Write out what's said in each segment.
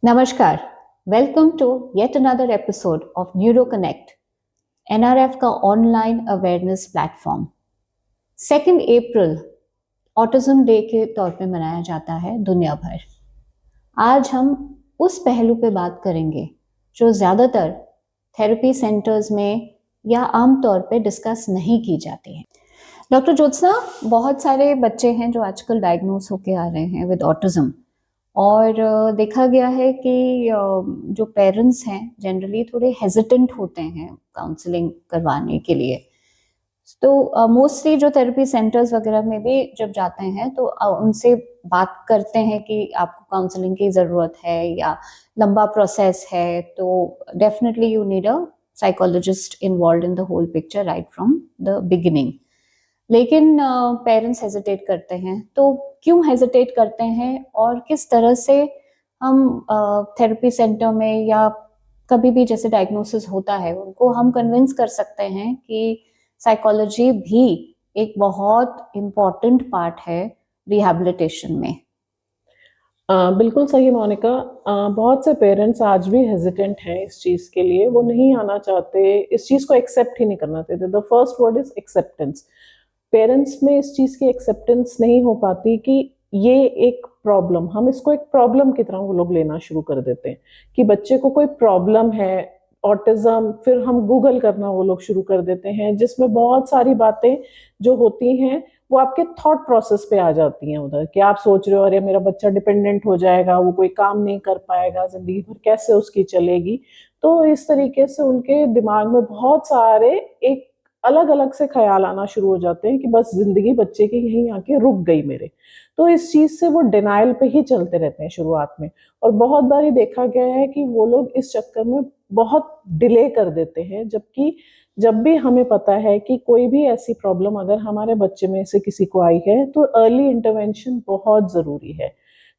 नमस्कार, welcome to yet another episode of Neuro Connect, NRF का online awareness platform. 2 अप्रैल autism day के तौर पे मनाया जाता है दुनिया भर। आज हम उस पहलू पे बात करेंगे जो ज़्यादातर थेरेपी सेंटर्स में या आम तौर पे डिस्कस नहीं की जाती है। डॉक्टर ज्योत्सना, बहुत सारे बच्चे हैं जो आजकल डायग्नोस होके आ रहे हैं विद ऑटिज्म, और देखा गया है कि जो पेरेंट्स हैं जनरली थोड़े हेजिटेंट होते हैं काउंसलिंग करवाने के लिए। तो मोस्टली जो थेरेपी सेंटर्स वगैरह में भी जब जाते हैं तो उनसे बात करते हैं कि आपको काउंसलिंग की ज़रूरत है या लंबा प्रोसेस है, तो definitely you need a psychologist involve in the whole picture right from the beginning. लेकिन पेरेंट्स हेजिटेट करते हैं, तो क्यों हेजिटेट करते हैं और किस तरह से हम थेरेपी सेंटर में या कभी भी जैसे डायग्नोसिस होता है उनको हम कन्विंस कर सकते हैं कि साइकोलॉजी भी एक बहुत इम्पॉर्टेंट पार्ट है रिहैबिलिटेशन में। बिल्कुल सही मोनिका। बहुत से पेरेंट्स आज भी हेजिटेंट हैं इस चीज़ के लिए, वो नहीं आना चाहते, इस चीज़ को एक्सेप्ट ही नहीं करना चाहते। The first word is acceptance. Parents में इस चीज़ की एक्सेप्टेंस नहीं हो पाती कि ये एक प्रॉब्लम, हम इसको एक प्रॉब्लम की तरह वो लोग लेना शुरू कर देते हैं कि बच्चे को कोई प्रॉब्लम है, ऑटिज्म, फिर हम गूगल करना वो लोग शुरू कर देते हैं जिसमें बहुत सारी बातें जो होती हैं वो आपके थॉट प्रोसेस पे आ जाती हैं उधर, कि आप सोच रहे हो अरे मेरा बच्चा डिपेंडेंट हो जाएगा, वो कोई काम नहीं कर पाएगा, जिंदगी भर कैसे उसकी चलेगी। तो इस तरीके से उनके दिमाग में बहुत सारे एक अलग अलग से ख्याल आना शुरू हो जाते हैं कि बस जिंदगी बच्चे की यहीं आके रुक गई मेरे। तो इस चीज से वो डिनाइल पे ही चलते रहते हैं शुरुआत में, और बहुत बार ये देखा गया है कि वो लोग इस चक्कर में बहुत डिले कर देते हैं, जबकि जब भी हमें पता है कि कोई भी ऐसी प्रॉब्लम अगर हमारे बच्चे में से किसी को आई है तो अर्ली इंटरवेंशन बहुत ज़रूरी है।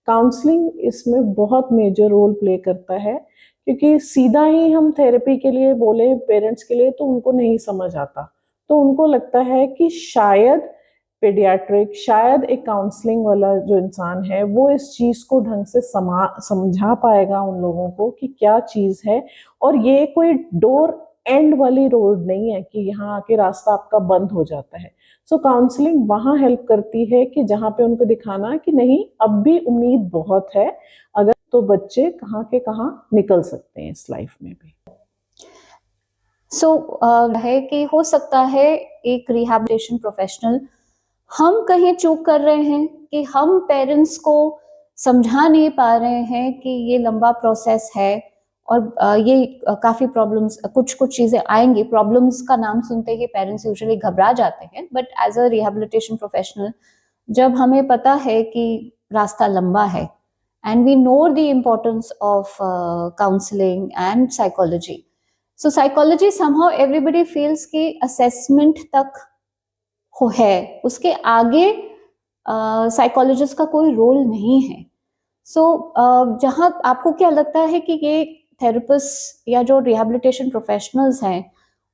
काउंसलिंग इसमें बहुत मेजर रोल प्ले करता है, क्योंकि सीधा ही हम थेरेपी के लिए बोले पेरेंट्स के लिए तो उनको नहीं समझ आता। तो उनको लगता है कि शायद पेडियाट्रिक, शायद एक काउंसलिंग वाला जो इंसान है वो इस चीज़ को ढंग से समझा पाएगा उन लोगों को कि क्या चीज़ है। और ये कोई डोर एंड वाली रोड नहीं है कि यहाँ आके रास्ता आपका बंद हो जाता है। सो काउंसलिंग वहाँ हेल्प करती है कि जहाँ पे उनको दिखाना कि नहीं, अब भी उम्मीद बहुत है, अगर तो बच्चे कहाँ के कहाँ निकल सकते हैं इस लाइफ में भी। है कि हो सकता है एक रिहैबिलिटेशन प्रोफेशनल हम कहीं चूक कर रहे हैं कि हम पेरेंट्स को समझा नहीं पा रहे हैं कि ये लंबा प्रोसेस है और ये काफ़ी प्रॉब्लम्स, कुछ कुछ चीज़ें आएंगी। प्रॉब्लम्स का नाम सुनते ही पेरेंट्स यूजुअली घबरा जाते हैं, but as a rehabilitation professional जब हमें पता है कि रास्ता लंबा है and we know the importance of counselling and psychology, so psychology somehow everybody feels कि असेसमेंट तक हो है, उसके आगे साइकोलॉजिस्ट का कोई रोल नहीं है। सो जहाँ आपको क्या लगता है कि ये थेरेपिस्ट या जो रिहैबिलिटेशन प्रोफेशनल्स हैं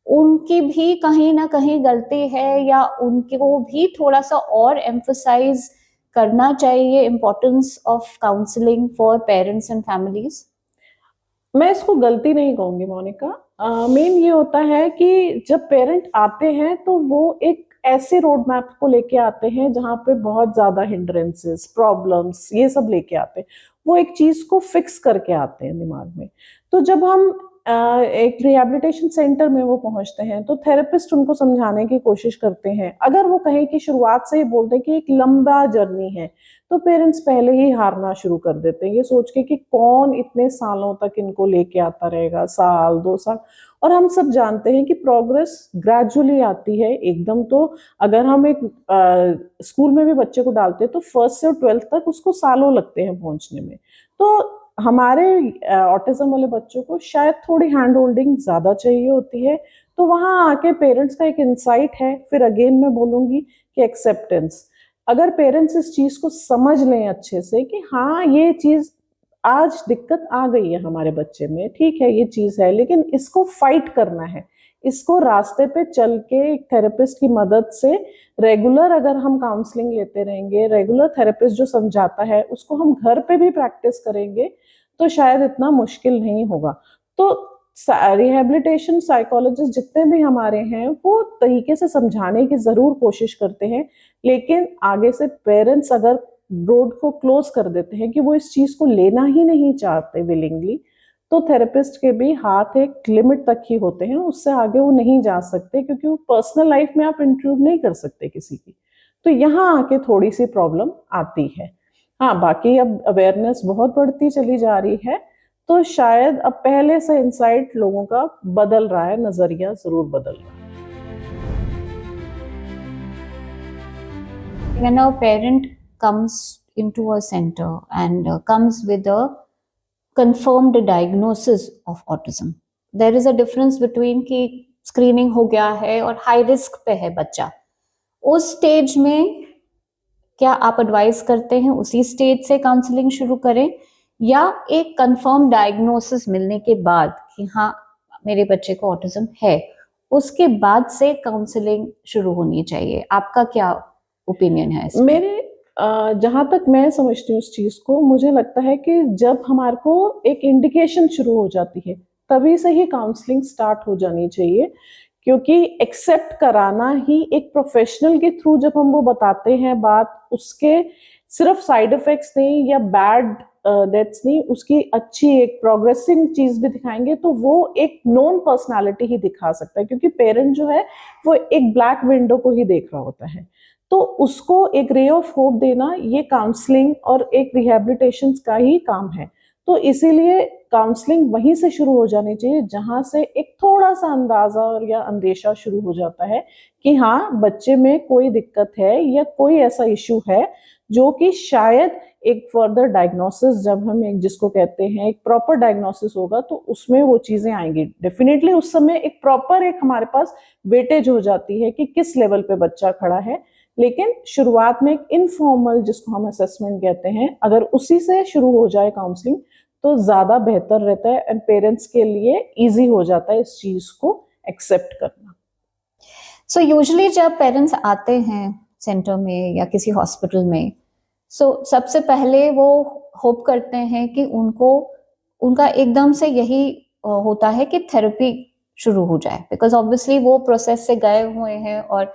उनकी भी कहीं ना कहीं गलती है, या उनको भी थोड़ा सा और एम्फसाइज करना चाहिए importance of counselling for parents and families? मैं इसको गलती नहीं कहूंगी मोनिका। मेन ये होता है कि जब पेरेंट आते हैं तो वो एक ऐसे रोड मैप को लेके आते हैं जहाँ पे बहुत ज्यादा हिंड्रेंसेस, प्रॉब्लम्स, ये सब लेके आते हैं। वो एक चीज को फिक्स करके आते हैं दिमाग में। तो जब हम एक रिहैबिलिटेशन सेंटर में वो पहुंचते हैं तो थेरेपिस्ट उनको समझाने की कोशिश करते हैं। अगर वो कहें कि शुरुआत से ही बोलते हैं कि एक लंबा जर्नी है, तो पेरेंट्स पहले ही हारना शुरू कर देते हैं, ये सोच के कि कौन इतने सालों तक इनको लेके आता रहेगा, साल 2 साल। और हम सब जानते हैं कि प्रोग्रेस ग्रेजुअली आती है एकदम। तो अगर हम एक स्कूल में भी बच्चे को डालते हैं तो फर्स्ट से 12th तक उसको सालों लगते हैं पहुंचने में। तो हमारे ऑटिज्म वाले बच्चों को शायद थोड़ी हैंड होल्डिंग ज्यादा चाहिए होती है। तो वहां आके पेरेंट्स का एक इंसाइट है, फिर अगेन मैं बोलूंगी कि एक्सेप्टेंस। अगर पेरेंट्स इस चीज को समझ लें अच्छे से कि हाँ ये चीज आज दिक्कत आ गई है हमारे बच्चे में, ठीक है ये चीज है, लेकिन इसको फाइट करना है, इसको रास्ते पे चल के एक थेरेपिस्ट की मदद से रेगुलर अगर हम काउंसलिंग लेते रहेंगे, रेगुलर थेरेपिस्ट जो समझाता है उसको हम घर पे भी प्रैक्टिस करेंगे, तो शायद इतना मुश्किल नहीं होगा। तो रिहैबिलिटेशन साइकोलॉजिस्ट जितने भी हमारे हैं वो तरीके से समझाने की जरूर कोशिश करते हैं, लेकिन आगे से पेरेंट्स अगर रोड को क्लोज कर देते हैं कि वो इस चीज को लेना ही नहीं चाहते विलिंगली, तो थेरेपिस्ट के भी हाथ एक लिमिट तक ही होते हैं, उससे आगे वो नहीं जा सकते, क्योंकि वो पर्सनल लाइफ में आप इंट्रूड नहीं कर सकते किसी की। तो यहाँ आके थोड़ी सी प्रॉब्लम आती है। हाँ, बाकी अब अवेयरनेस बहुत बढ़ती चली जा रही है, तो शायद अब पहले से इंसाइट लोगों का बदल रहा है, नजरिया जरूर बदल रहा है। When a parent comes into a center and comes with a confirmed diagnosis of autism, there is a difference between कि स्क्रीनिंग हो गया है और हाई रिस्क पे है बच्चा, उस स्टेज में क्या आप एडवाइस करते हैं उसी स्टेज से काउंसलिंग शुरू करें, या एक कंफर्म डायग्नोसिस मिलने के बाद कि हाँ मेरे बच्चे को ऑटिज्म है, उसके बाद से काउंसलिंग शुरू होनी चाहिए? आपका क्या ओपिनियन है इसमें? मेरे जहाँ तक मैं समझती हूँ उस चीज को, मुझे लगता है कि जब हमारे को एक इंडिकेशन शुरू हो जाती है तभी से ही काउंसलिंग स्टार्ट हो जानी चाहिए, क्योंकि एक्सेप्ट कराना ही एक प्रोफेशनल के थ्रू जब हम वो बताते हैं बात, उसके सिर्फ साइड इफेक्ट्स नहीं या बैड डेट्स नहीं, उसकी अच्छी एक प्रोग्रेसिंग चीज भी दिखाएंगे, तो वो एक नॉन पर्सनालिटी ही दिखा सकता है, क्योंकि पेरेंट जो है वो एक ब्लैक विंडो को ही देख रहा होता है। तो उसको एक रे ऑफ होप देना ये काउंसलिंग और एक रिहैबिलिटेशन का ही काम है। तो इसीलिए काउंसलिंग वहीं से शुरू हो जानी चाहिए जहां से एक थोड़ा सा अंदाजा और या अंदेशा शुरू हो जाता है कि हाँ बच्चे में कोई दिक्कत है या कोई ऐसा इश्यू है जो कि शायद एक फर्दर डायग्नोसिस, जब हम एक जिसको कहते हैं एक प्रॉपर डायग्नोसिस होगा, तो उसमें वो चीजें आएंगी डेफिनेटली। उस समय एक प्रॉपर एक हमारे पास वेटेज हो जाती है कि किस लेवल पे बच्चा खड़ा है, लेकिन शुरुआत में एक इनफॉर्मल जिसको हम असेसमेंट कहते हैं, अगर उसी से शुरू हो जाए काउंसलिंग तो ज्यादा बेहतर रहता है एंड पेरेंट्स के लिए इजी हो जाता है इस चीज को एक्सेप्ट करना। सो यूजुअली जब पेरेंट्स आते हैं सेंटर में या किसी हॉस्पिटल में, सबसे पहले वो होप करते हैं कि उनका एकदम से यही होता है कि थेरेपी शुरू हो जाए, बिकॉज ऑब्वियसली वो प्रोसेस से गए हुए हैं, और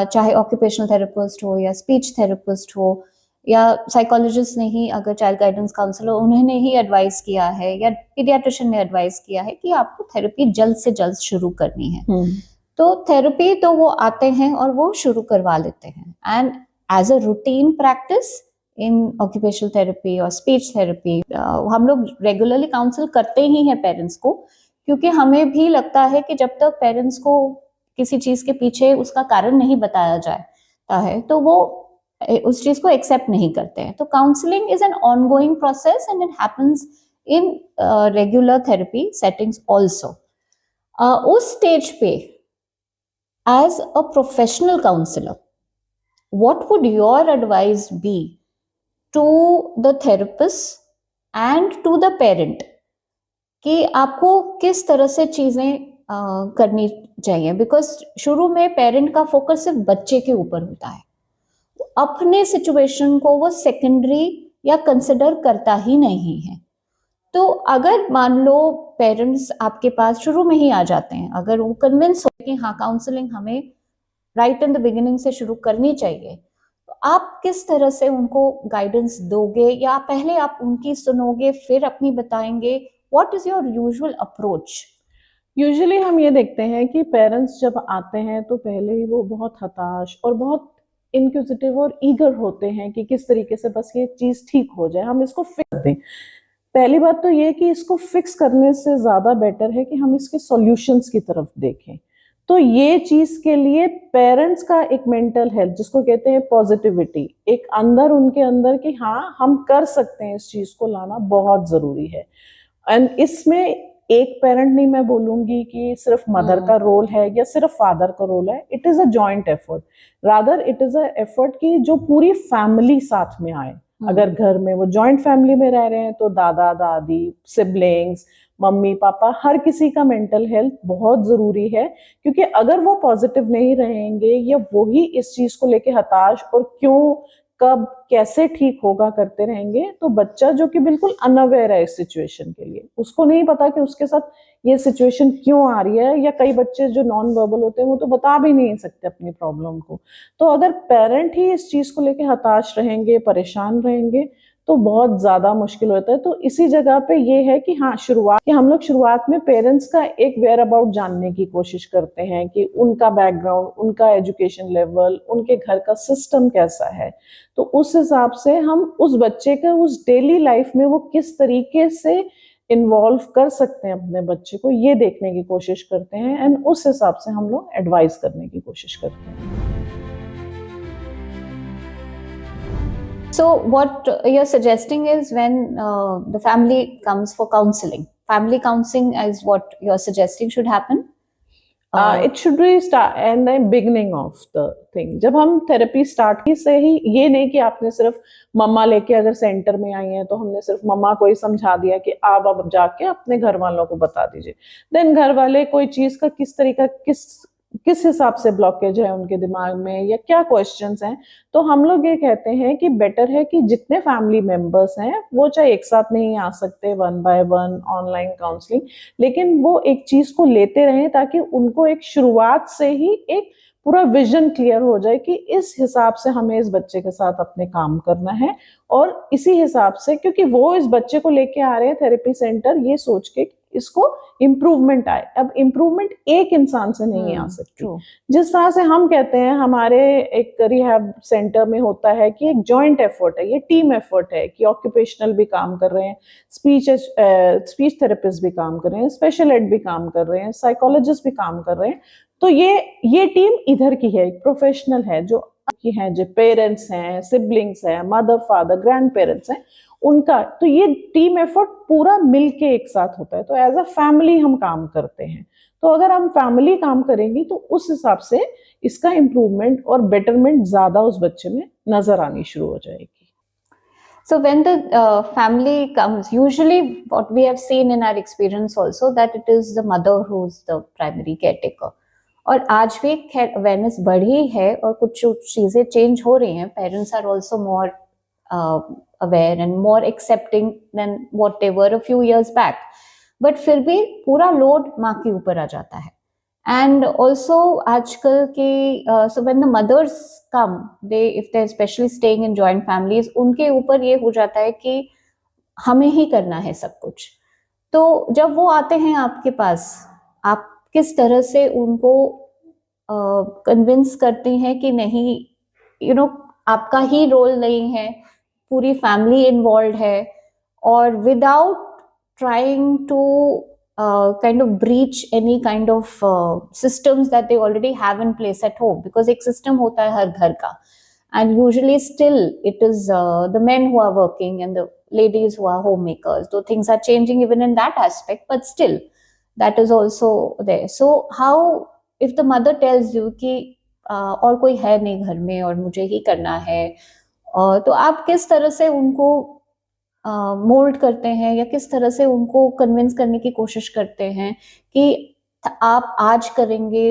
चाहे ऑक्यूपेशनल थेरेपिस्ट हो या स्पीच थेरेपिस्ट हो या साइकोलॉजिस्ट ने ही, अगर चाइल्ड गाइडेंस काउंसलर उन्होंने ही एडवाइस किया है या पीडियाट्रिशियन ने एडवाइस किया है कि आपको थेरेपी जल्द से जल्द शुरू करनी है, तो थेरेपी तो वो आते हैं और वो शुरू करवा लेते हैं। And as a routine practice in occupational therapy और स्पीच थेरेपी हम लोग रेगुलरली काउंसिल करते ही हैं पेरेंट्स को, क्योंकि हमें भी लगता है कि जब तक पेरेंट्स को किसी चीज के पीछे उसका कारण नहीं बताया जाता है तो वो उस चीज को एक्सेप्ट नहीं करते हैं। तो counselling is an ongoing process and it happens in regular therapy settings also. उस स्टेज पे as a professional counsellor, what would your advice be to the therapist and to the parent कि आपको किस तरह से चीजें करनी चाहिए? बिकॉज शुरू में पेरेंट का फोकस सिर्फ बच्चे के ऊपर होता है, अपने सिचुएशन को वो सेकेंडरी या कंसिडर करता ही नहीं है। तो अगर मान लो पेरेंट्स आपके पास शुरू में ही आ जाते हैं, अगर वो कन्विंस हो कि हाँ काउंसलिंग हमें राइट इन द बिगिनिंग से शुरू करनी चाहिए, तो आप किस तरह से उनको गाइडेंस दोगे, या पहले आप उनकी सुनोगे फिर अपनी बताएंगे? What is your usual approach? Usually हम ये देखते हैं कि पेरेंट्स जब आते हैं तो पहले ही वो बहुत हताश और बहुत इनक्विजिटिव और ईगर होते हैं कि किस तरीके से बस ये चीज ठीक हो जाए, हम इसको फिक्स दें। पहली बात तो ये कि इसको फिक्स करने से ज्यादा बेटर है कि हम इसके सॉल्यूशंस की तरफ देखें। तो ये चीज के लिए पेरेंट्स का एक मेंटल हेल्थ जिसको कहते हैं पॉजिटिविटी, एक अंदर उनके अंदर कि हाँ हम कर सकते हैं, इस चीज को लाना बहुत जरूरी है। एंड इसमें एक पेरेंट नहीं मैं बोलूंगी कि सिर्फ मदर का रोल है या सिर्फ फादर का रोल है, it is a joint effort, rather it is a effort कि जो पूरी फैमिली साथ में आए। अगर घर में वो जॉइंट फैमिली में रह रहे हैं तो दादा दादी, सिबलिंग्स, मम्मी पापा, हर किसी का मेंटल हेल्थ बहुत जरूरी है, क्योंकि अगर वो पॉजिटिव नहीं रहेंगे या वो ही इस चीज को लेके हताश और क्यों कब कैसे ठीक होगा करते रहेंगे, तो बच्चा जो कि बिल्कुल अनअवेयर है इस सिचुएशन के लिए, उसको नहीं पता कि उसके साथ ये सिचुएशन क्यों आ रही है, या कई बच्चे जो नॉन वर्बल होते हैं वो तो बता भी नहीं सकते अपनी प्रॉब्लम को। तो अगर पेरेंट ही इस चीज को लेके हताश रहेंगे, परेशान रहेंगे, तो बहुत ज्यादा मुश्किल होता है। तो इसी जगह पे ये है कि हाँ, हम लोग शुरुआत में पेरेंट्स का एक वेयर अबाउट जानने की कोशिश करते हैं कि उनका बैकग्राउंड, उनका एजुकेशन लेवल, उनके घर का सिस्टम कैसा है। तो उस हिसाब से हम उस बच्चे का उस डेली लाइफ में वो किस तरीके से इन्वॉल्व कर सकते हैं अपने बच्चे को, ये देखने की कोशिश करते हैं, एंड उस हिसाब से हम लोग एडवाइस करने की कोशिश करते हैं। So, what you're suggesting is when the family comes for counseling, family counseling is what you're suggesting should happen? It should be start and the beginning of the thing. जब हम थेरेपी स्टार्ट की से ही, ये नहीं कि आपने सिर्फ मम्मा लेके अगर सेंटर में आई हैं तो हमने सिर्फ मम्मा को ही समझा दिया कि आप अब जाके अपने घर वालों को बता दीजिए। देन घर वाले कोई चीज का किस तरीका, किस हिसाब से ब्लॉकेज है उनके दिमाग में या क्या क्वेश्चंस हैं, तो हम लोग ये कहते हैं कि बेटर है कि जितने फैमिली मेंबर्स हैं वो चाहे एक साथ नहीं आ सकते, 1 by 1 ऑनलाइन काउंसलिंग, लेकिन वो एक चीज को लेते रहें ताकि उनको एक शुरुआत से ही एक पूरा विजन क्लियर हो जाए कि इस हिसाब से हमें इस बच्चे के साथ अपने काम करना है, और इसी हिसाब से, क्योंकि वो इस बच्चे को लेके आ रहे हैं थेरेपी सेंटर ये सोच के इसको इम्प्रूवमेंट आए। अब इम्प्रूवमेंट एक इंसान से नहीं आ सकती। जिस तरह से हम कहते हैं हमारे एक रिहैब सेंटर में होता है कि एक जॉइंट एफर्ट है, ये टीम एफर्ट है कि ऑक्यूपेशनल भी काम कर रहे हैं, स्पीच थेरेपिस्ट भी काम कर रहे हैं, स्पेशल एड भी काम कर रहे हैं, साइकोलॉजिस्ट भी काम कर रहे हैं। तो ये टीम इधर की है, एक प्रोफेशनल है, जो की है, जो पेरेंट्स हैं, सिबलिंग्स हैं, मदर फादर ग्रैंड पेरेंट्स हैं, उनका, तो ये टीम एफर्ट पूरा मिलके एक साथ होता है। तो एज अ फैमिली हम काम करते हैं। तो अगर हम फैमिली काम करेंगी तो उस हिसाब से इसका इम्प्रूवमेंट और बेटरमेंट ज्यादा उस बच्चे में नजर आनी शुरू हो जाएगी। So when the family comes, usually what we have seen in our experience also that it is the mother who's the primary caretaker. और आज भी खैर अवेयरनेस बढ़ी है और कुछ चीजें चेंज हो रही हैं, parents are also more aware and more accepting than what they were a few years back, but फिर भी पूरा लोड माँ के ऊपर आ जाता है। एंड ऑल्सो आजकल के so when the mothers come, they if they specially staying in joint families, उनके ऊपर ये हो जाता है कि हमें ही करना है सब कुछ। तो जब वो आते हैं आपके पास, आप किस तरह से उनको कन्विंस करती हैं कि नहीं, यू नो, आपका ही रोल नहीं है, पूरी फैमिली इन्वॉल्व है, और without trying to kind of breach any kind of systems that they already have in place at home, because एक system होता है हर घर का, and usually still it is the men who are working and the ladies who are homemakers, though things are changing even in that aspect, but still that is also there. So how, if the mother tells you कि और कोई है नहीं घर में और मुझे ही करना है, तो आप किस तरह से उनको मोल्ड करते हैं या किस तरह से उनको कन्विंस करने की कोशिश करते हैं कि आप आज करेंगे,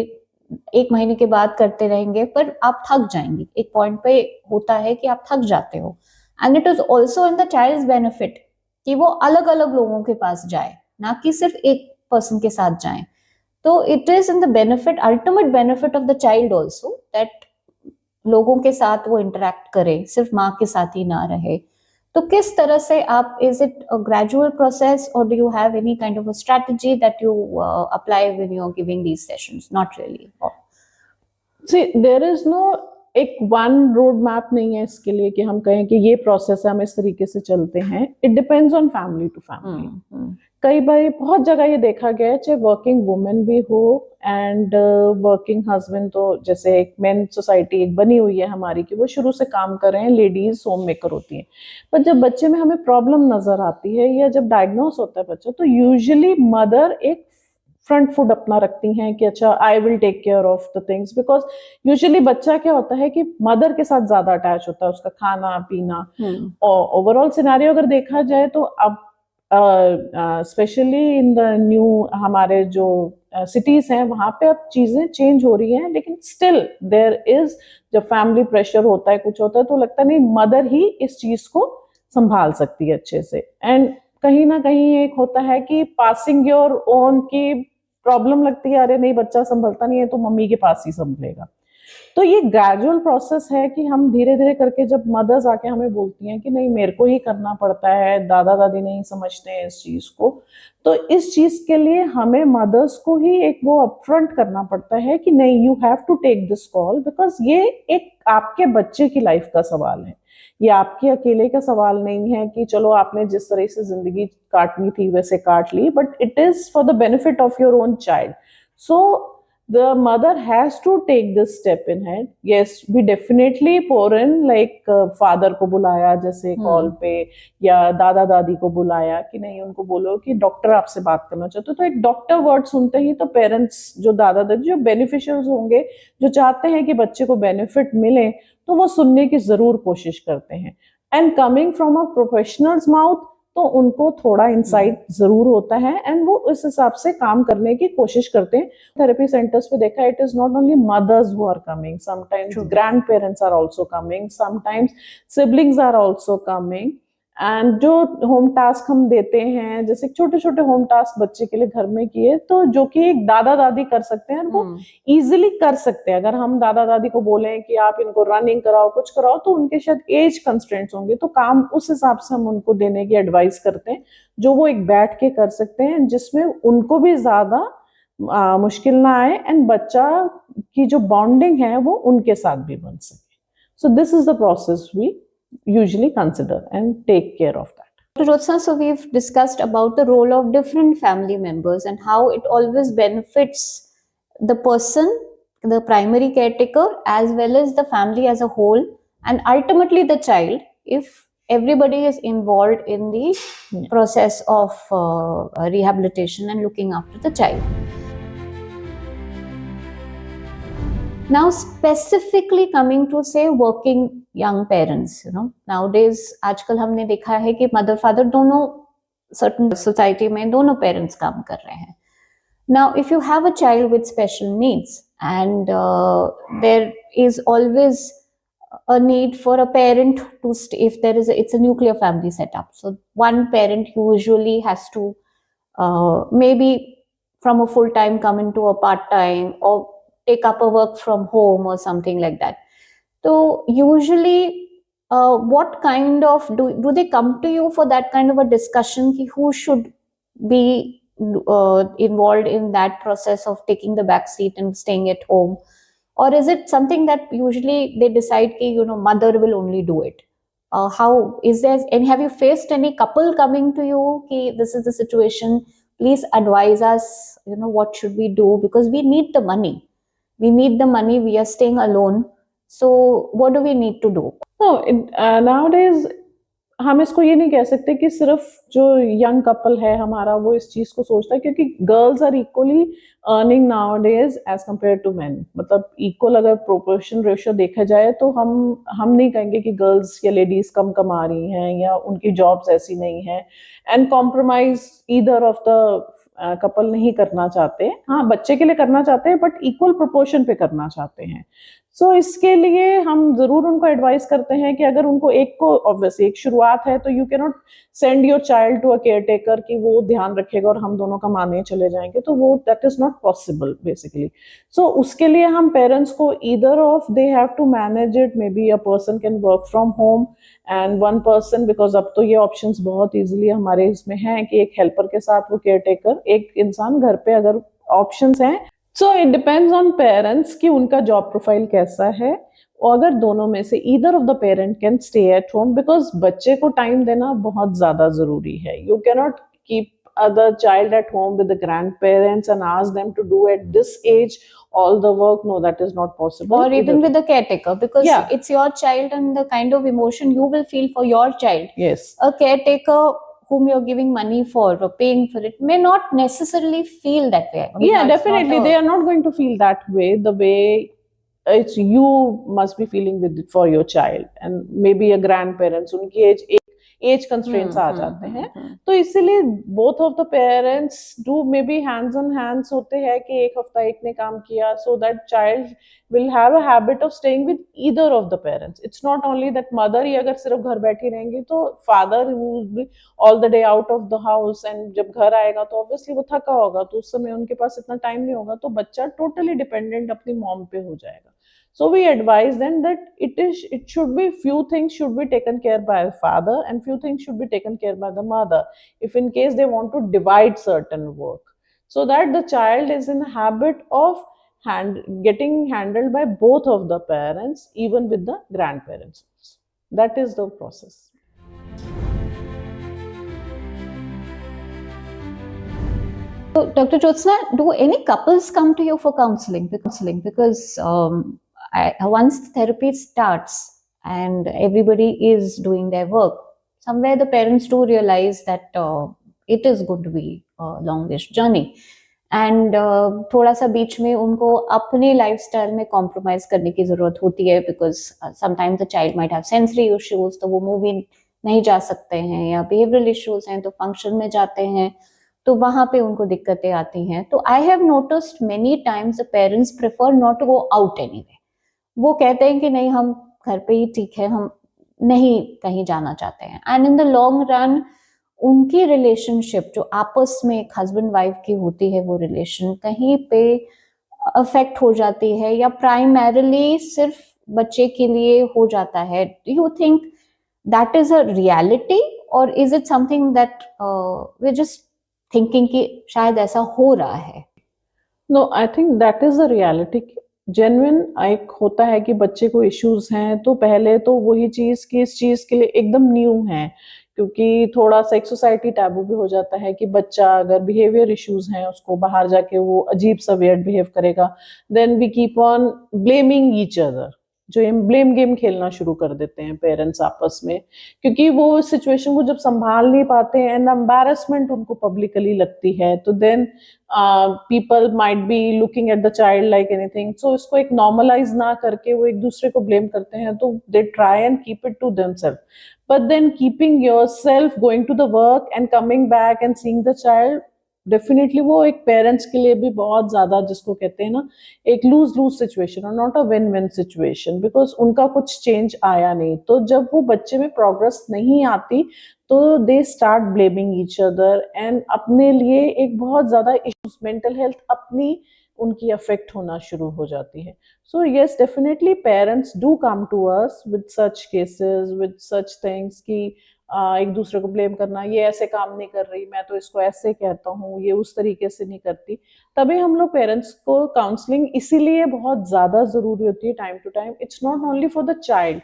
एक महीने के बाद करते रहेंगे, पर आप थक जाएंगे। एक पॉइंट पे होता है कि आप थक जाते हो, and it is also in the child's benefit कि वो अलग अलग लोगों के पास जाए, ना कि सिर्फ एक पर्सन के साथ जाए। तो it is in the benefit, ultimate benefit of the child also, that लोगों के साथ वो इंटरेक्ट करे, सिर्फ माँ के साथ ही ना रहे। तो किस तरह से आप, is it a gradual process or do you have any kind of a strategy that you apply when you are giving these sessions? Not really. See, there is no एक वन रोड मैप नहीं है इसके लिए कि हम कहें कि ये प्रोसेस है, हम इस तरीके से चलते हैं। It depends on family to family. कई बार बहुत जगह ये देखा गया है, चाहे वर्किंग वुमेन भी हो एंड वर्किंग हस्बैंड, तो जैसे एक मेन सोसाइटी एक बनी हुई है हमारी कि वो शुरू से काम कर रहे हैं, लेडीज होम मेकर होती हैं, पर जब बच्चे में हमें प्रॉब्लम नजर आती है या जब डायग्नोस होता है बच्चा, तो यूजुअली मदर एक फ्रंट फुट अपना रखती हैं कि अच्छा I will take care of the things, because usually बच्चा क्या होता है कि मदर के साथ ज्यादा अटैच होता है, उसका खाना पीना। और ओवरऑल सिनेरियो अगर देखा जाए तो अब स्पेशली इन द न्यू हमारे जो सिटीज हैं वहां पे अब चीजें चेंज हो रही हैं, लेकिन स्टिल देयर इज, जब फैमिली प्रेशर होता है, कुछ होता है, तो लगता नहीं मदर ही इस चीज को संभाल सकती है अच्छे से। एंड कहीं ना कहीं एक होता है कि पासिंग योर ओन की प्रॉब्लम लगती है, अरे नहीं बच्चा संभलता नहीं है तो मम्मी के पास ही संभलेगा। तो ये ग्रेजुअल प्रोसेस है कि हम धीरे धीरे करके, जब मदर्स आके हमें बोलती हैं कि नहीं मेरे को ही करना पड़ता है, दादा दादी नहीं समझते हैं इस चीज को, तो इस चीज के लिए हमें मदर्स को ही एक वो अपफ्रंट करना पड़ता है कि नहीं, you have to take this call, because ये एक आपके बच्चे की लाइफ का सवाल है, ये आपके अकेले का सवाल नहीं है कि चलो आपने जिस तरह से जिंदगी काटनी थी वैसे काट ली, but it is for the benefit of your own child. So the mother has to take this step in hand. Yes, we definitely pour in, like father को बुलाया जैसे कॉल पे, या दादा दादी को बुलाया कि नहीं उनको बोलो कि डॉक्टर आपसे बात करना चाहते हो, तो एक डॉक्टर वर्ड सुनते ही तो पेरेंट्स, जो दादा दादी, जो बेनिफिशियल्स होंगे, जो चाहते हैं कि बच्चे को बेनिफिट मिले, तो वो सुनने की जरूर कोशिश करते हैं। And coming from a professionals mouth, तो उनको थोड़ा इंसाइट जरूर होता है एंड वो उस हिसाब से काम करने की कोशिश करते हैं। थेरेपी सेंटर्स पे देखा, it is not only mothers who are coming, sometimes grandparents are also coming, sometimes siblings are also coming. And जो होम टास्क हम देते हैं, जैसे छोटे छोटे होम टास्क बच्चे के लिए घर में किए, तो जो कि एक दादा दादी कर सकते हैं, वो इजीली कर सकते हैं। अगर हम दादा दादी को बोलें कि आप इनको रनिंग कराओ, कुछ कराओ, तो उनके शायद एज कंस्ट्रेंट्स होंगे, तो काम उस हिसाब से हम उनको देने की एडवाइस करते हैं, जो वो एक बैठ के कर सकते हैं, जिसमें उनको भी ज्यादा मुश्किल ना आए एंड बच्चा की जो बॉन्डिंग है वो उनके साथ भी बन सके। So this is the process we usually consider and take care of that. Dr. Jyotsna, so we've discussed about the role of different family members and how it always benefits the person, the primary caretaker, as well as the family as a whole, and ultimately the child, if everybody is involved in the process of rehabilitation and looking after the child. Now, specifically coming to say working young parents, nowadays आजकल हमने देखा है कि mother father दोनों certain society में दोनों parents काम कर रहे हैं. Now, if you have a child with special needs and there is always a need for a parent to stay, if there is it's a nuclear family setup, so one parent usually has to maybe from a full time come into a part time or take up a work from home or something like that. So usually what kind of do they come to you for that kind of a discussion ki who should be involved in that process of taking the back seat and staying at home, or is it something that usually they decide ki mother will only do it? How is there, and have you faced any couple coming to you ki this is the situation, please advise us, what should we do, because we need the money, we are staying alone, so what do we need to do? No, nowadays हम इसको ये नहीं कह सकते कि सिर्फ जो young couple है हमारा वो इस चीज को सोचता है, क्योंकि girls are equally earning nowadays as compare to man. मतलब इक्वल अगर प्रोपोर्शन रेशियो देखा जाए तो हम नहीं कहेंगे कि गर्ल्स या लेडीज कम कमा रही हैं या उनकी जॉब्स ऐसी नहीं है। And compromise either of the couple नहीं करना चाहते। हाँ, बच्चे के लिए करना चाहते हैं बट इक्वल प्रोपोर्शन पे करना चाहते हैं। सो इसके लिए हम जरूर उनको एडवाइस करते हैं कि अगर उनको एक को ऑब्वियसली एक शुरुआत है तो you can not send your child to a caretaker कि वो ध्यान रखेगा और हम दोनों कमाने चले जाएंगे, तो वो that is not possible basically. So उसके लिए हम पेरेंट्स को either of they have to manage it, may be a person can work from home and one person, because अब तो ये ऑप्शंस बहुत इजीली हमारे इसमें हैं कि एक हेल्पर के साथ वो केयर टेकर, एक इंसान घर पे अगर ऑप्शंस हैं। So it depends on parents कि उनका जॉब प्रोफाइल कैसा है, और अगर दोनों में से either of the parent can stay at home, because बच्चे को टाइम देना बहुत ज्यादा जरूरी है। You can not keep the child at home with the grandparents and ask them to do at this age all the work. No, that is not possible. Or even with the caretaker, because it's your child and the kind of emotion you will feel for your child. Yes. A caretaker whom you're giving money for or paying for it may not necessarily feel that way. I mean, yeah, definitely. They are not going to feel that way, the way it's you must be feeling with for your child. And maybe a grandparents, unki age age constraints आ जाते हैं। तो इसीलिए both of the parents do may be hands on hands होते हैं कि एक हफ्ता एक ने काम किया, so that child will have a habit of staying with either of the parents. It's not only that mother ही अगर सिर्फ घर बैठी रहेंगी तो father will be all the day out of the house, and जब घर आएगा तो obviously वो थका होगा, तो उस समय उनके पास इतना टाइम नहीं होगा, तो बच्चा totally dependent अपनी mom पे हो जाएगा. So we advise them that it should be few things should be taken care by the father and few things should be taken care by the mother, if in case they want to divide certain work, so that the child is in the habit of getting handled by both of the parents, even with the grandparents. That is the process. So, Dr. Jyotsna, do any couples come to you for counseling? Because once therapy starts and everybody is doing their work, somewhere the parents do realize that it is going to be a longish journey. And थोड़ा सा बीच में उनको अपने lifestyle में compromise करने की जरूरत होती है, because sometimes the child might have sensory issues, तो वो मूवी नहीं जा सकते हैं, या बिहेवियरल इश्यूज हैं तो फंक्शन में जाते हैं, तो वहां पे उनको दिक्कतें आती हैं. तो I have noticed many times the parents prefer not to go out anyway. वो कहते हैं कि नहीं, हम घर पे ही ठीक है, हम नहीं कहीं जाना चाहते हैं. And in the long run उनकी रिलेशनशिप जो आपस में एक हस्बैंड वाइफ की होती है, वो रिलेशन कहीं पे अफेक्ट हो जाती है, या प्राइमरीली सिर्फ बच्चे के लिए हो जाता है. Do you think that is a reality, or is it something that we just thinking कि शायद ऐसा हो रहा है? No, I think that is a reality. Genuine एक होता है कि बच्चे को इश्यूज हैं, तो पहले तो वही चीज कि इस चीज के लिए एकदम न्यू है, क्योंकि थोड़ा सा एक सोसाइटी टैबू भी हो जाता है कि बच्चा अगर बिहेवियर इश्यूज हैं उसको बाहर जाके वो अजीब सा वियर्ड बिहेव करेगा. Then we keep on blaming each other, जो हम ब्लेम गेम खेलना शुरू कर देते हैं पेरेंट्स आपस में, क्योंकि वो सिचुएशन को जब संभाल नहीं पाते हैं एंड एम्बैरेसमेंट उनको पब्लिकली लगती है, तो then people might be looking at the child like anything. So इसको एक नॉर्मलाइज ना करके वो एक दूसरे को ब्लेम करते हैं, तो they try and keep it to themselves. But then keeping yourself going to the work and coming back and seeing the child, definitely वो एक पेरेंट्स के लिए भी बहुत ज्यादा, जिसको कहते हैं ना, एक लूज लूज सिचुएशन और not a win win situation, because उनका कुछ चेंज आया नहीं. तो जब वो बच्चे में प्रोग्रेस नहीं आती तो they start blaming each other, and अपने लिए एक बहुत ज्यादा इश्यूज, मेंटल हेल्थ अपनी उनकी अफेक्ट होना शुरू हो जाती है. So yes, definitely parents do come to us with such cases, with such things कि एक दूसरे को ब्लेम करना, ये ऐसे काम नहीं कर रही, मैं तो इसको ऐसे कहता हूँ, ये उस तरीके से नहीं करती. तभी हम लोग पेरेंट्स को काउंसलिंग इसीलिए बहुत ज्यादा जरूरी होती है time to time. It's not only for the child,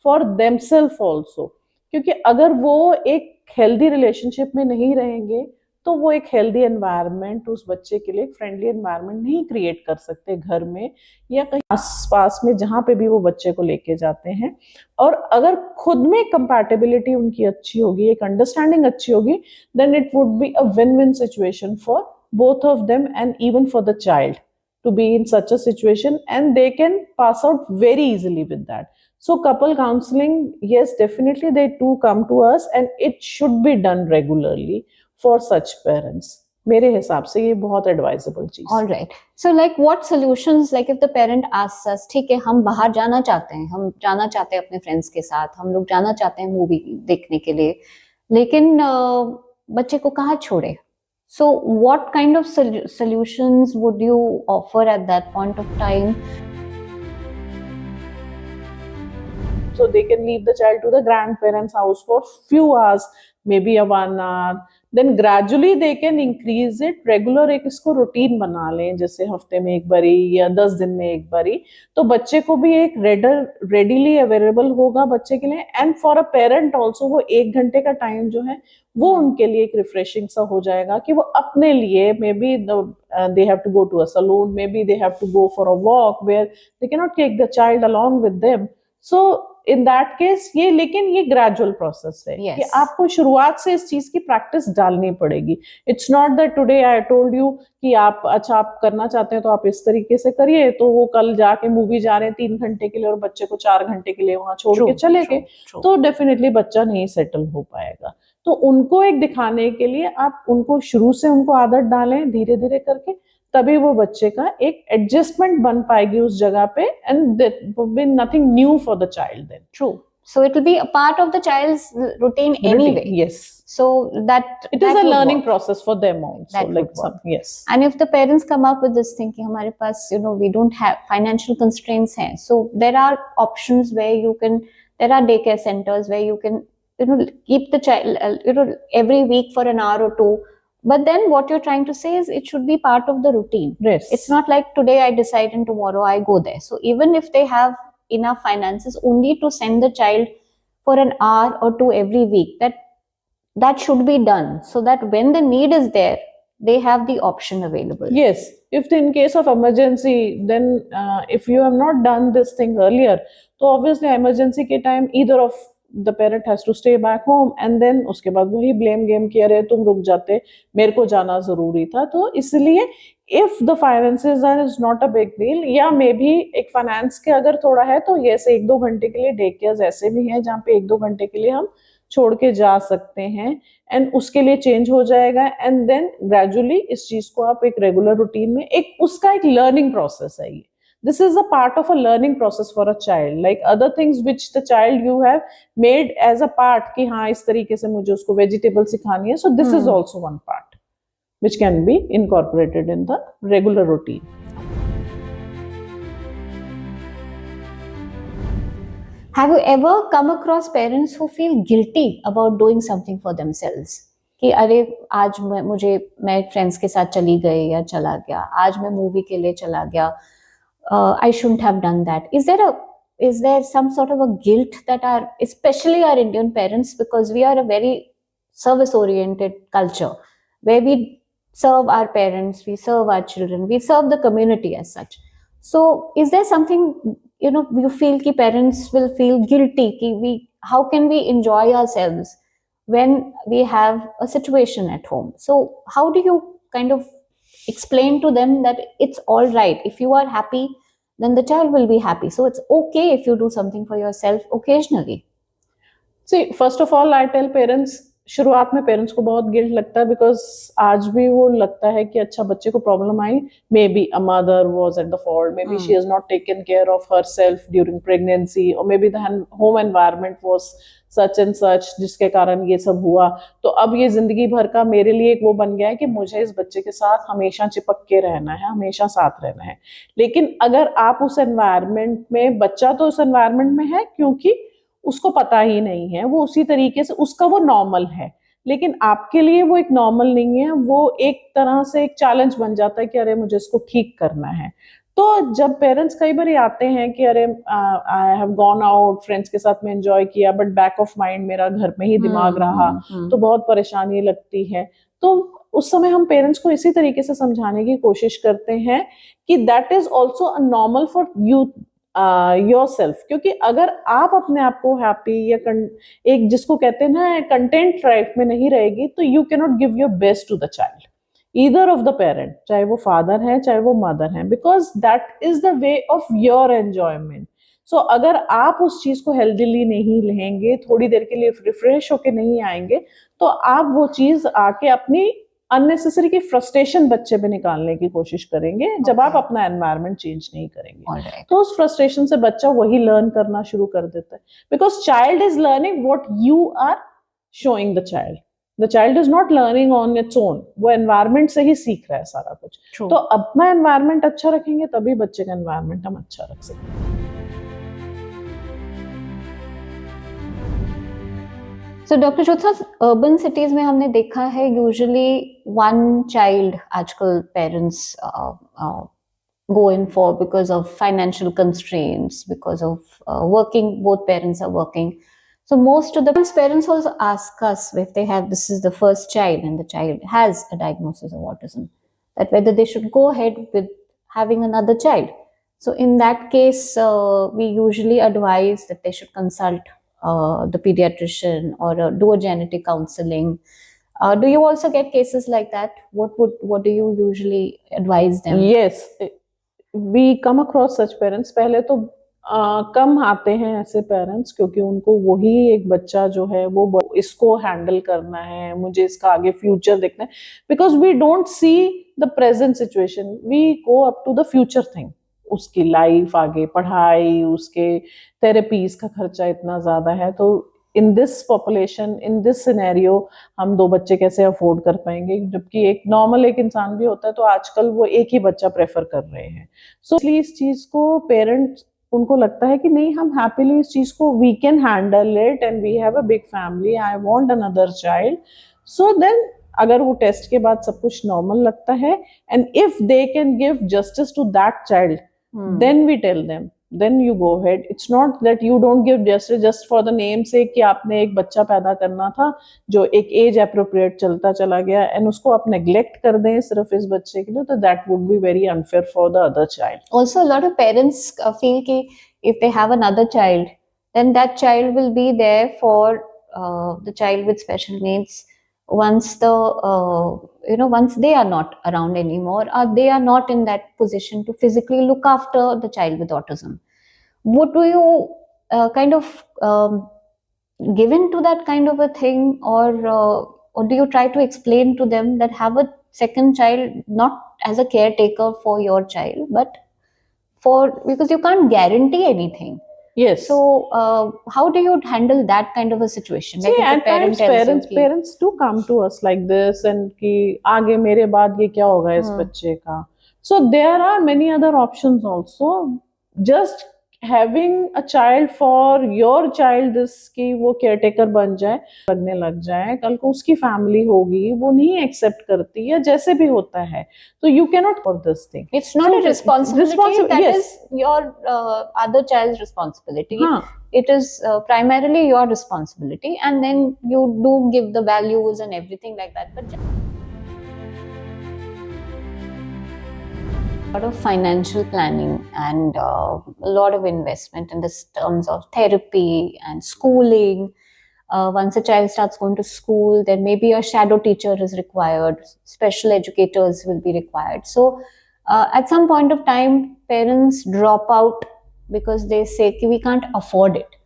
for themselves also, क्योंकि अगर वो एक हेल्दी रिलेशनशिप में नहीं रहेंगे तो वो एक हेल्दी एनवायरनमेंट उस बच्चे के लिए, एक फ्रेंडली एनवायरनमेंट नहीं क्रिएट कर सकते घर में या कहीं आसपास में जहां पे भी वो बच्चे को लेके जाते हैं. और अगर खुद में कंपैटिबिलिटी उनकी अच्छी होगी, एक अंडरस्टैंडिंग अच्छी होगी, then it would be a win win situation for both of them and even for the child to be in such a situation, and they can pass out very easily with that. So couple counseling, yes, definitely they do come to us, and it should be done regularly for such parents. मेरे हिसाब से ये बहुत advisable चीज. All right. So like what solutions, like if the parent asks us, ठीक है, हम बाहर जाना चाहते हैं, हम जाना चाहते हैं अपने फ्रेंड्स के साथ, हम लोग जाना चाहते हैं मूवी देखने के लिए, लेकिन बच्चे को कहाँ छोड़े? So what kind of solutions would you offer at that point of time? So they can leave the child to the grandparents' house for few hours, maybe a 1 hour. Then gradually they can increase it. Regular एक इसको routine बना लें, जैसे हफ्ते में एक बारी या 10 दिन में एक बारी, तो बच्चे को भी एक रेडिली अवेलेबल होगा बच्चे के लिए. And for a parent also वो 1 घंटे का टाइम जो है वो उनके लिए एक रिफ्रेशिंग सा हो जाएगा कि वो अपने लिए, may be they have to go to a saloon, maybe they have to go for a walk where they cannot take the child along with them. So in that case ये, लेकिन ये ग्रेजुअल प्रोसेस है Yes. कि आपको शुरुआत से इस चीज की प्रैक्टिस डालनी पड़ेगी. It's not that today I told you कि आप अच्छा आप करना चाहते हैं तो आप इस तरीके से करिए, तो वो कल जाके मूवी जा रहे हैं 3 घंटे के लिए और बच्चे को 4 घंटे के लिए वहां छोड़ True, के चले true, गए, true. तो डेफिनेटली बच्चा नहीं सेटल हो पाएगा. तो उनको एक दिखाने के लिए आप उनको शुरू से उनको आदत डालें धीरे धीरे करके, तभी वो बच्चे का एक एडजस्टमेंट बन पाएगी उस जगह पे, and that will be nothing new for the child then. True. So it will be a part of the child's routine anyway. Yes. So that It is that a would learning work. process for them also. That Like would work. some, yes. And if the parents come up with this thing कि हमारे पास we don't have financial constraints हैं, so there are options where you can, there are daycare centers where you can keep the child every week for an hour or two. But then what you're trying to say is it should be part of the routine. Yes. It's not like today I decide and tomorrow I go there. So even if they have enough finances only to send the child for an hour or two every week, that should be done, so that when the need is there, they have the option available. Yes, if in case of emergency, then if you have not done this thing earlier, तो obviously emergency के time either of the parent has to stay back home, and then उसके बाद वही blame game कि अरे तुम रुक जाते, मेरे को जाना जरूरी था. तो इसलिए if the finances are is not a big deal, या मे भी एक फाइनेंस के अगर थोड़ा है तो जैसे 1-2 घंटे के लिए डे केयर्स ऐसे भी हैं जहाँ पे 1-2 घंटे के लिए हम छोड़ के जा सकते हैं, एंड उसके लिए चेंज हो जाएगा, एंड देन ग्रेजुअली इस चीज को आप एक रेगुलर रूटीन में, एक उसका एक लर्निंग प्रोसेस है ये. This is a part of a learning process for a child, like other things which the child you have made as a part कि हाँ इस तरीके से मुझे उसको वेजिटेबल सिखानी है, सो this is also one part which can be incorporated in the regular routine. Have you ever come across parents who feel guilty about doing something for themselves? कि अरे आज मैं फ्रेंड्स के साथ चली गई या चला गया, आज मैं मूवी के लिए चला गया, I shouldn't have done that. Is there some sort of a guilt that especially our Indian parents, because we are a very service oriented culture where we serve our parents, we serve our children, we serve the community as such. So is there something you feel कि parents will feel guilty कि how can we enjoy ourselves when we have a situation at home? So how do you kind of explain to them that it's all right, if you are happy then the child will be happy, so it's okay if you do something for yourself occasionally? See, first of all I tell parents, शुरुआत में parents को बहुत guilt लगता है, because आज भी वो लगता है कि अच्छा बच्चे को प्रॉब्लम आई, may be a mother was at the fault, may be she has not taken care of herself during pregnancy, और may be the home environment was such and such जिसके कारण ये सब हुआ. तो अब ये जिंदगी भर का मेरे लिए एक वो बन गया है कि मुझे इस बच्चे के साथ हमेशा चिपक के रहना है, हमेशा साथ रहना है. लेकिन अगर आप उस एनवायरनमेंट में, बच्चा तो उस एनवायरनमेंट में है क्योंकि उसको पता ही नहीं है, वो उसी तरीके से उसका वो नॉर्मल है, लेकिन आपके लिए वो एक नॉर्मल नहीं है, वो एक तरह से एक चैलेंज बन जाता है कि अरे मुझे इसको ठीक करना है. तो जब पेरेंट्स कई बार आते हैं कि अरे I have gone out, friends के साथ में एंजॉय किया, बट बैक ऑफ माइंड मेरा घर में ही दिमाग रहा, तो बहुत परेशानी लगती है. तो उस समय हम पेरेंट्स को इसी तरीके से समझाने की कोशिश करते हैं कि that is also a normal for you yourself, क्योंकि अगर आप अपने आप को हैप्पी या एक जिसको कहते हैं ना कंटेंट लाइफ में नहीं रहेगी, तो you can not give your best to the child, either of the parent, चाहे वो फादर है चाहे वो मदर है, because that is the way of your enjoyment. So अगर आप उस चीज को हेल्दीली नहीं लेंगे, थोड़ी देर के लिए रिफ्रेश होके नहीं आएंगे, तो आप वो चीज आके अपनी अननेसेसरी की फ्रस्ट्रेशन बच्चे पे निकालने की कोशिश करेंगे जब आप अपना एनवायरनमेंट चेंज नहीं करेंगे. तो उस फ्रस्ट्रेशन से बच्चा वही लर्न करना शुरू कर देता है, because child is learning what you are showing the child. The child is not learning on its own, वो एनवायरनमेंट से ही सीख रहा है सारा कुछ. तो अपना एनवायरनमेंट अच्छा रखेंगे तभी बच्चे का एनवायरनमेंट हम अच्छा रख सकते हैं. So Dr. Jyotsna, urban cities में हमने देखा है usually one child आजकल parents go in for because of financial constraints, because of working, both parents are working. So most of the parents also ask us if they have, this is the first child and the child has a diagnosis of autism, that whether they should go ahead with having another child. So in that case, we usually advise that they should consult the pediatrician or do a genetic counseling. Do you also get cases like that? What do you usually advise them? Yes, we come across such parents. पहले तो कम आते हैं ऐसे parents, क्योंकि उनको वही एक बच्चा जो है वो इसको हैंडल करना है, मुझे इसका आगे फ्यूचर देखना है, because we don't see the present situation, we go up to the future thing, उसकी लाइफ, आगे पढ़ाई, उसके थेरेपीज का खर्चा इतना ज्यादा है, तो in this population, in this scenario हम 2 बच्चे कैसे अफोर्ड कर पाएंगे, जबकि एक नॉर्मल एक इंसान भी होता है तो आजकल वो एक ही बच्चा प्रेफर कर रहे हैं। सो इसलिए इस चीज को पेरेंट्स, उनको लगता है कि नहीं, हम हैप्पीली इस चीज को we can handle it and we have a big family, I want another child. So then अगर वो टेस्ट के बाद सब कुछ नॉर्मल लगता है and if they can give justice to that child, then we tell them, then you go ahead. It's not that you don't give justice just for the name से कि आपने एक बच्चा पैदा करना था जो एक एज अप्रोप्रिएट चलता चला गया एंड उसको आप नेग्लेक्ट कर दें सिर्फ इस बच्चे के लिए, तो that would be very unfair for the other child. Also, a lot of parents feel कि if they have another child, then that child will be there for the child with special needs once once they are not around anymore, or they are not in that position to physically look after the child with autism. What do you kind of give in to that kind of a thing, or do you try to explain to them that have a second child not as a caretaker for your child, but because you can't guarantee anything? Yes. So how do you handle that kind of a situation? See, at times parents do come to us like this and कि आगे मेरे बाद ये क्या होगा इस बच्चे का. So there are many other options also. Just having a child for your child is कि वो caretaker बन जाए, लगने लग जाए, कल को उसकी family होगी, वो नहीं accept करती या जैसे भी होता है, तो you cannot for this thing. It's not a responsibility that is your other child's responsibility. It is primarily your responsibility, and then you do give the values and everything like that. But a lot of financial planning and a lot of investment in this terms of therapy and schooling. Once a child starts going to school, then maybe a shadow teacher is required, special educators will be required. So at some point of time, parents drop out because they say we can't afford it.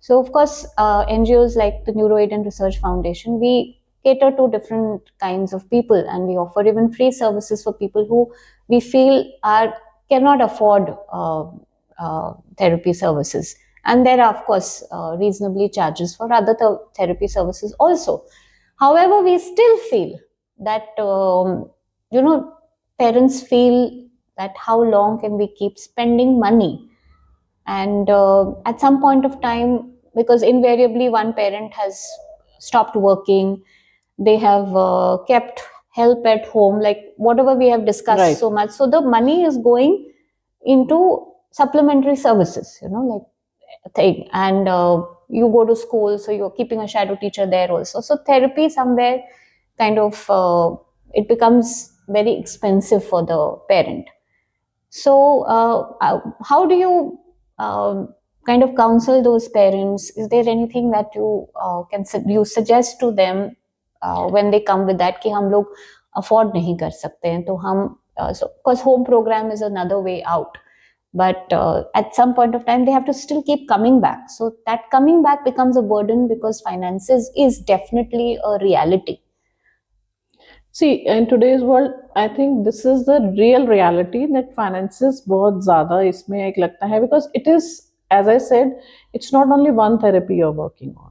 So of course, NGOs like the NeuroAid and Research Foundation, we cater to different kinds of people, and we offer even free services for people who we feel cannot afford therapy services. And there are, of course, reasonably charges for other therapy services also. However, we still feel that parents feel that how long can we keep spending money? And at some point of time, because invariably one parent has stopped working, they have kept help at home, like whatever we have discussed so much. So the money is going into supplementary services, like thing. And you go to school, so you're keeping a shadow teacher there also. So therapy somewhere kind of, it becomes very expensive for the parent. So how do you kind of counsel those parents? Is there anything that you suggest to them when they come with that कि हम लोग afford नहीं कर सकते हैं, तो हम so of course home program is another way out, but at some point of time they have to still keep coming back. So that coming back becomes a burden because finances is definitely a reality. See, in today's world, I think this is the real reality that finances बहुत ज़्यादा इसमें एक लगता है, because it is, as I said, it's not only one therapy you're working on.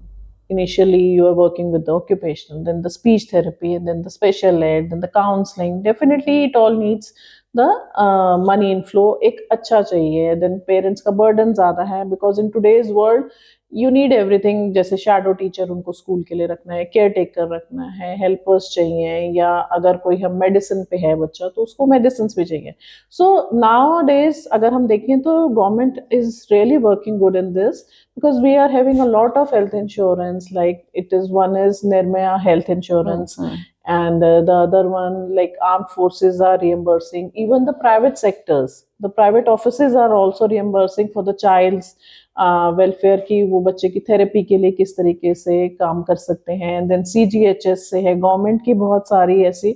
Initially, you are working with the occupational, then the speech therapy, and then the special ed, then the counseling. Definitely, it all needs the money inflow. एक अच्छा चाहिए. Then parents का burden ज़्यादा है, because in today's world, you need everything. जैसे shadow teacher उनको school के लिए रखना है, caretaker रखना है, helpers चाहिए, या अगर कोई हम medicine पे है बच्चा तो उसको medicines भी चाहिए. So nowadays अगर हम देखें तो government is really working good in this, because we are having a lot of health insurance. Like one is Nirmaya health insurance, and the other one, like armed forces are reimbursing. Even the private sectors the private offices are also reimbursing for the child's welfare की, वो बच्चे की therapy के लिए किस तरीके से काम कर सकते हैं। देन CGHS से है, गवर्नमेंट की बहुत सारी ऐसी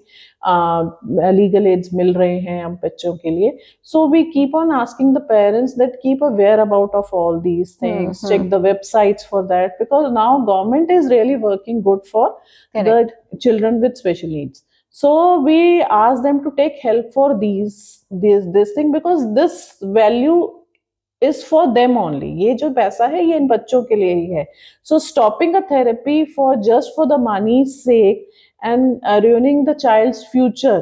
लीगल एड्स मिल रहे हैं हम बच्चों के लिए। So we keep on asking the parents that keep aware about of all these things, check the websites for that, because now government is really working good for the children with special needs. So we ask them to take help for this thing, because this value is for them only. ये जो पैसा है ये इन बच्चों के लिए ही है. So stopping a therapy for just for the money's sake and ruining the child's future,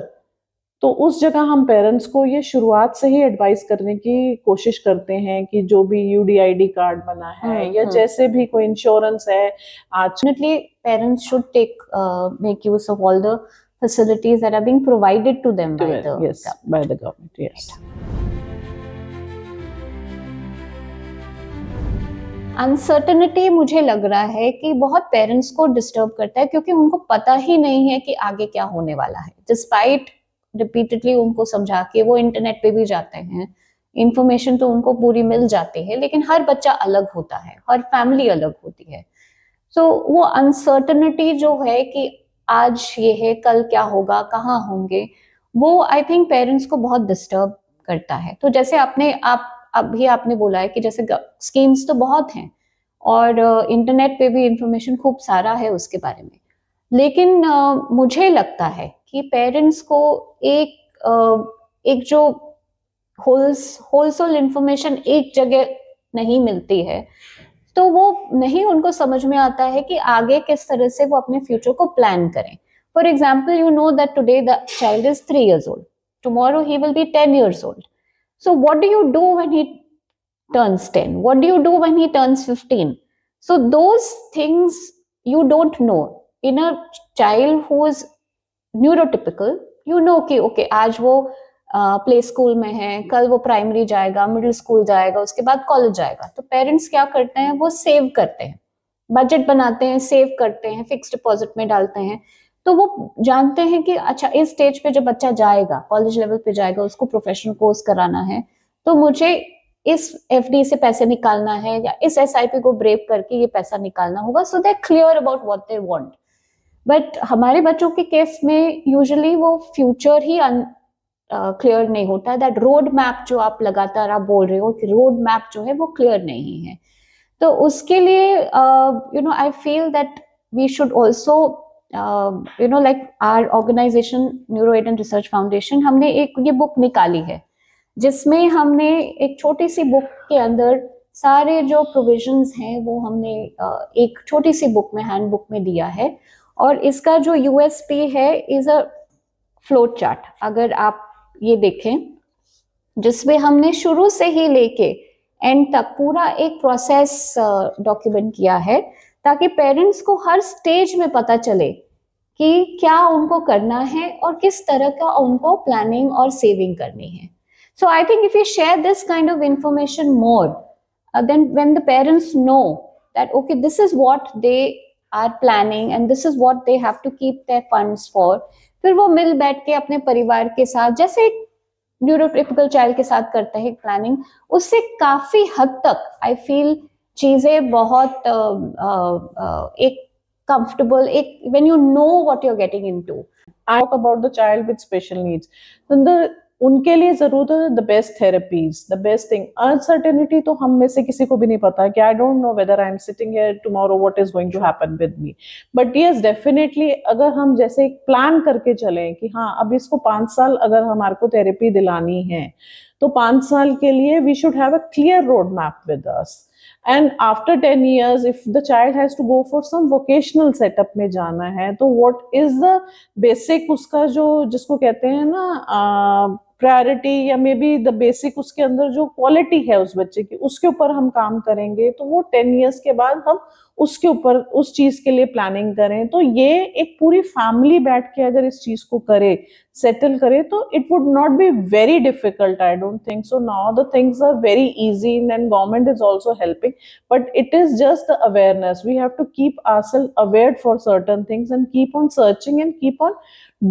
तो उस जगह हम पेरेंट्स को ये शुरुआत से ही एडवाइस करने की कोशिश करते हैं कि जो भी UDID कार्ड बना है या जैसे भी कोई इंश्योरेंस है आज, definitely parents should make use of all the facilities that are being provided to them by the government. Yes. Uncertainty मुझे लग रहा है कि बहुत पेरेंट्स को डिस्टर्ब करता है, क्योंकि उनको पता ही नहीं है कि आगे क्या होने वाला है। डिस्पाइट रिपीटेडली उनको समझा के वो इंटरनेट पे भी जाते हैं, इंफॉर्मेशन तो उनको पूरी मिल जाती है, लेकिन हर बच्चा अलग होता है, हर फैमिली अलग होती है। सो वो अनसर्टेनिटी जो है कि आज ये है, कल क्या होगा, कहाँ होंगे, वो आई थिंक पेरेंट्स को बहुत डिस्टर्ब करता है। तो जैसे अभी आपने बोला है कि जैसे स्कीम्स तो बहुत हैं और इंटरनेट पे भी इंफॉर्मेशन खूब सारा है उसके बारे में, लेकिन मुझे लगता है कि पेरेंट्स को एक जो होलसेल इंफॉर्मेशन एक जगह नहीं मिलती है, तो वो नहीं उनको समझ में आता है कि आगे किस तरह से वो अपने फ्यूचर को प्लान करें। For example, you know that today the child is 3 years old, tomorrow he will be 10 years old. So what do you do when he turns 10? What do you do when he turns 15? So those things you don't know. In a child who is neurotypical, you know कि okay, आज वो play school में है, कल वो primary जाएगा, middle school जाएगा, उसके बाद कॉलेज जाएगा। तो पेरेंट्स क्या करते हैं, वो सेव करते हैं, बजट बनाते हैं, सेव करते हैं, फिक्स डिपॉजिट में डालते हैं। तो वो जानते हैं कि अच्छा इस स्टेज पे जब बच्चा जाएगा, कॉलेज लेवल पे जाएगा, उसको प्रोफेशनल कोर्स कराना है, तो मुझे इस FD से पैसे निकालना है या इस SIP को ब्रेक करके ये पैसा निकालना होगा। So they clear about what they want. But हमारे बच्चों के केस में यूजुअली वो फ्यूचर ही क्लियर नहीं होता है। दैट रोड मैप जो आप लगातार आप बोल रहे हो कि रोड मैप जो है वो क्लियर नहीं है, तो उसके लिए I feel that we should also like our organization Neuro Aid and Research Foundation, हमने एक ये बुक निकाली है जिसमें हमने एक छोटी सी बुक के अंदर सारे जो प्रोविजंस हैं वो हमने एक छोटी सी बुक में, हैंड बुक में दिया है। और इसका जो USP है इज अ फ्लोट चार्ट। अगर आप ये देखें, जिसमें हमने शुरू से ही लेके एंड तक पूरा एक प्रोसेस डॉक्यूमेंट किया है, ताकि पेरेंट्स को हर स्टेज में पता चले कि क्या उनको करना है और किस तरह का उनको प्लानिंग और सेविंग करनी है। So I think if you share this kind of information more, then when the parents know that okay, this is what they are planning and this is what they have to keep their funds for, फिर वो मिल बैठ के अपने परिवार के साथ, जैसे एक न्यूरोटिपिकल चाइल्ड के साथ करते हैं प्लानिंग, उससे काफी हद तक आई फील चीजें बहुत एक comfortable, when you know what you're getting into. I talk about the child with special needs. Then उनके लिए जरूरत है the best therapies, the best thing. Uncertainty तो हम में से किसी को भी नहीं पता कि I don't know whether I'm sitting here tomorrow what is going to happen with me. But yes, definitely अगर हम जैसे एक प्लान करके चलें कि हाँ अब इसको 5 साल अगर हमारे को थेरेपी दिलानी है, तो 5 साल के लिए we should have a clear road map with us. And after 10 years, if the child has to go for some vocational setup में जाना है, तो what is the basic उसका जो जिसको कहते हैं ना प्रायोरिटी या मे बी द बेसिक उसके अंदर जो क्वालिटी है उस बच्चे की, उसके ऊपर हम काम करेंगे, तो वो 10 years के बाद हम उसके ऊपर उस चीज के लिए प्लानिंग करें। तो ये एक पूरी फैमिली बैठ के अगर इस चीज को करे, सेटल करे, तो it would not be very difficult, I don't think so. Now the things are very easy and government is also helping, but it is just the awareness. We have to keep ourselves aware for certain things and keep on searching and keep on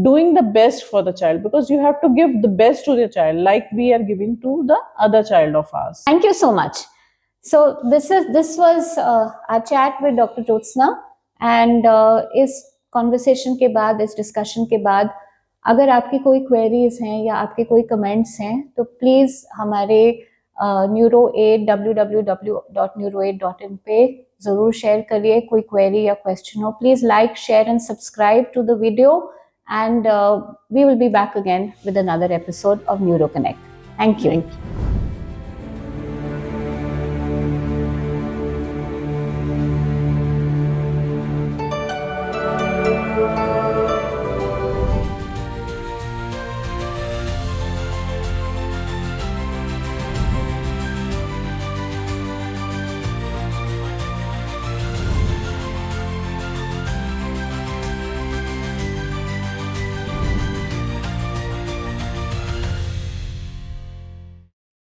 doing the best for the child, because you have to give the best to the child like we are giving to the other child of ours. Thank you so much. So this was our chat with Dr. Jyotsna, and इस conversation के बाद, इस discussion के बाद, अगर आपकी कोई queries हैं या आपके कोई comments हैं, तो please हमारे NeuroAid www.neuroaid.in पे ज़रूर share करिए। कोई query या question हो, please like, share and subscribe to the video, and we will be back again with another episode of NeuroConnect. Thank you. Thank you.